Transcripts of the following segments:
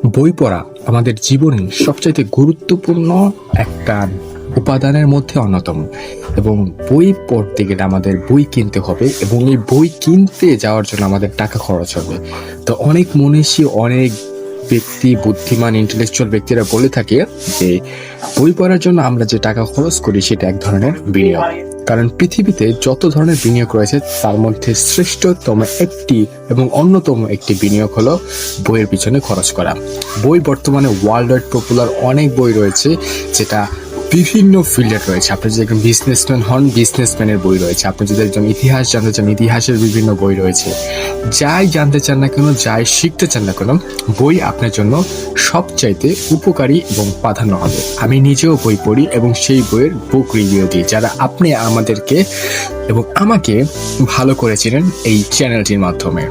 বই পড়া আমাদের জীবনে সবচাইতে গুরুত্বপূর্ণ একটা উপাদানের মধ্যে অন্যতম। এবং বই পড়তে গেলে আমাদের বই কিনতে হবে, এবং এই বই কিনতে যাওয়ার জন্য আমাদের টাকা খরচ হবে। তো অনেক মনীষী, অনেক ব্যক্তি, বুদ্ধিমান ইন্টেলেকচুয়াল ব্যক্তিরা বলে থাকে যে বই পড়ার জন্য আমরা যে টাকা খরচ করি সেটা এক ধরনের বিনিয়োগ। কারণ পৃথিবীতে যত ধরনের বিনিয়োগ রয়েছে তার মধ্যে শ্রেষ্ঠতম একটি এবং অন্যতম একটি বিনিয়োগ হলো বইয়ের পিছনে খরচ করা। বই বর্তমানে ওয়ার্ল্ড ওয়াইড পপুলার অনেক বই রয়েছে, যেটা বিভিন্ন ফিল্ডের রয়েছে। আপনি যদি একজন বিজনেসম্যান হন, বিজনেসম্যানের বই রয়েছে। আপনি যদি একজন ইতিহাস জানতে চান, ইতিহাসের বিভিন্ন বই রয়েছে। যাই জানতে চান না কেন, যাই শিখতে চান না কেন, বই আপনার জন্য সবচাইতে উপকারী এবং প্রাধান্য হবে। আমি নিজেও বই পড়ি এবং সেই বইয়ের বুক রিভিউ দিই, যারা আপনি আমাদেরকে এবং আমাকে ভালো করেছিলেন এই চ্যানেলটির মাধ্যমে।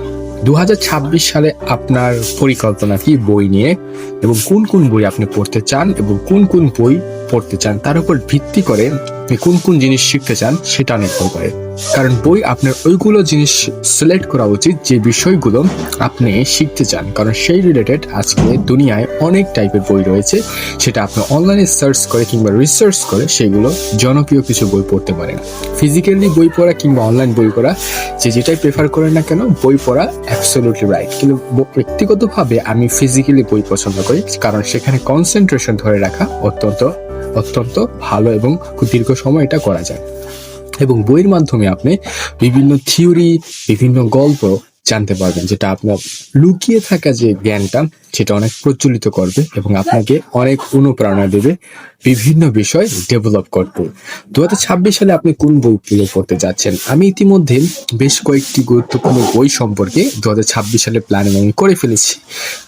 2026 সালে আপনার পরিকল্পনা কি বই নিয়ে, এবং কোন কোন বই আপনি পড়তে চান এবং কোন কোন বই পড়তে চান তার উপর ভিত্তি করে আপনি কোন কোন জিনিস শিখতে চান সেটা নির্ভর করে। কারণ বই আপনার ওইগুলো জিনিস সিলেক্ট করা উচিত যে বিষয়গুলো আপনি শিখতে চান, কারণ সেই রিলেটেড আজকে দুনিয়ায় অনেক টাইপের বই রয়েছে। সেটা আপনি অনলাইনে সার্চ করে কিংবা রিসার্চ করে সেগুলো জনপ্রিয় কিছু বই পড়তে পারেন। ফিজিক্যালি বই পড়া কিংবা অনলাইন বই পড়া, যে যেটাই প্রেফার করেন না কেন, বই পড়া অ্যাবসলিউটলি রাইট। কিন্তু ব্যক্তিগতভাবে আমি ফিজিক্যালি বই পছন্দ করি, কারণ সেখানে কনসেন্ট্রেশন ধরে রাখা অত্যন্ত অত্যন্ত ভালো এবং খুব দীর্ঘ সময় এটা করা যায়। এবং বইয়ের মাধ্যমে আপনি বিভিন্ন থিওরি, বিভিন্ন গল্প জানতে পারবেন, যেটা আপনার লুকিয়ে থাকা যে জ্ঞানটা সেটা অনেক প্রচলিত করবে এবং আপনাকে অনেক অনুপ্রেরণা দেবে বিভিন্ন বিষয় ডেভেলপ করতে। 2026 সালে আপনি কোন বইগুলো পড়তে যাচ্ছেন? আমি ইতিমধ্যে বেশ কয়েকটি গুরুত্বপূর্ণ বই সম্পর্কে 2026 সালে প্ল্যানিং আমি করে ফেলেছি।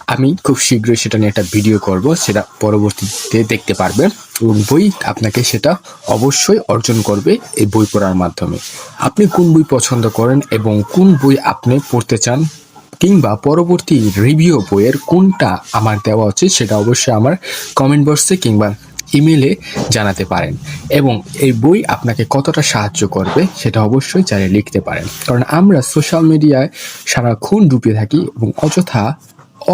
আমি খুব শীঘ্রই সেটা নিয়ে একটা ভিডিও করব, সেটা পরবর্তীতে দেখতে পারবেন। এবং বই আপনাকে সেটা অবশ্যই অর্জন করবে এই বই পড়ার মাধ্যমে। আপনি কোন বই পছন্দ করেন এবং কোন বই আপনি পড়তে চান, কিংবা পরবর্তী রিভিউ বইয়ের কোনটা আমার দেওয়া উচিত, সেটা অবশ্যই আমার কমেন্ট বক্সে কিংবা ইমেলে জানাতে পারেন। এবং এই বই আপনাকে কতটা সাহায্য করবে সেটা অবশ্যই চাইলে লিখতে পারেন। কারণ আমরা সোশ্যাল মিডিয়ায় সারাক্ষণ ডুবে থাকি এবং অযথা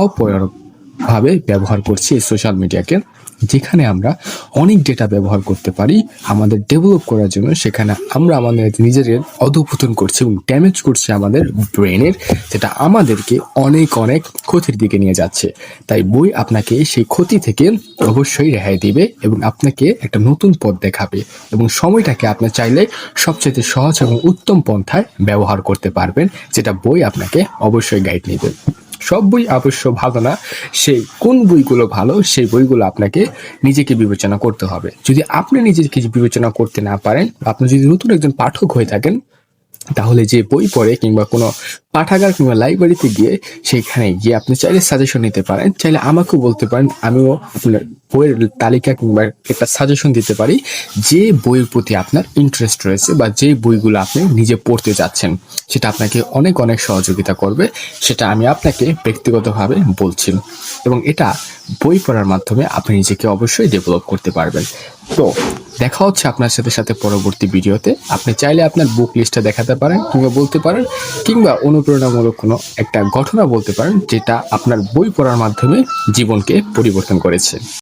অপ্রয়োগভাবে ব্যবহার করছি এই সোশ্যাল মিডিয়াকে, যেখানে আমরা অনেক ডেটা ব্যবহার করতে পারি আমাদের ডেভেলপ করার জন্য। সেখানে আমরা আমাদের নিজেদের অধঃপতন করছি এবং ড্যামেজ করছি আমাদের ব্রেনের, যেটা আমাদেরকে অনেক অনেক ক্ষতির দিকে নিয়ে যাচ্ছে। তাই বই আপনাকে সেই ক্ষতি থেকে অবশ্যই রেহাই দিবে এবং আপনাকে একটা নতুন পথ দেখাবে, এবং সময়টাকে আপনি চাইলে সবচেয়ে সহজ এবং উত্তম পন্থায় ব্যবহার করতে পারবেন, যেটা বই আপনাকে অবশ্যই গাইড নেবে। সব বই অবশ্য ভালো না, সেই কোন বইগুলো ভালো সেই বইগুলো আপনাকে নিজেকে বিবেচনা করতে হবে। যদি আপনি নিজেকে বিবেচনা করতে না পারেন, আপনি যদি নতুন একজন পাঠক হয়ে থাকেন, তাহলে যে বই পড়ে কিংবা কোনো পাঠাগার কিংবা লাইব্রেরিতে গিয়ে সেখানে গিয়ে আপনি চাইলে সাজেশন নিতে পারেন, চাইলে আমাকেও বলতে পারেন, আমিও আপনার বইয়ের তালিকা কিংবা একটা সাজেশন দিতে পারি যে বইয়ের প্রতি আপনার ইন্টারেস্ট রয়েছে বা যে বইগুলো আপনি নিজে পড়তে যাচ্ছেন, সেটা আপনাকে অনেক অনেক সহযোগিতা করবে। সেটা আমি আপনাকে ব্যক্তিগতভাবে বলছি, এবং এটা বই পড়ার মাধ্যমে আপনি নিজেকে অবশ্যই ডেভেলপ করতে পারবেন। তো দেখা হচ্ছে আপনার সাথে পরবর্তী ভিডিওতে। আপনি চাইলে আপনার বুক লিস্টটা দেখাতে পারেন কিংবা বলতে পারেন, কিংবা অনুপ্রেরণামূলক কোনো একটা ঘটনা বলতে পারেন যেটা আপনার বই পড়ার মাধ্যমে জীবনকে পরিবর্তন করেছে।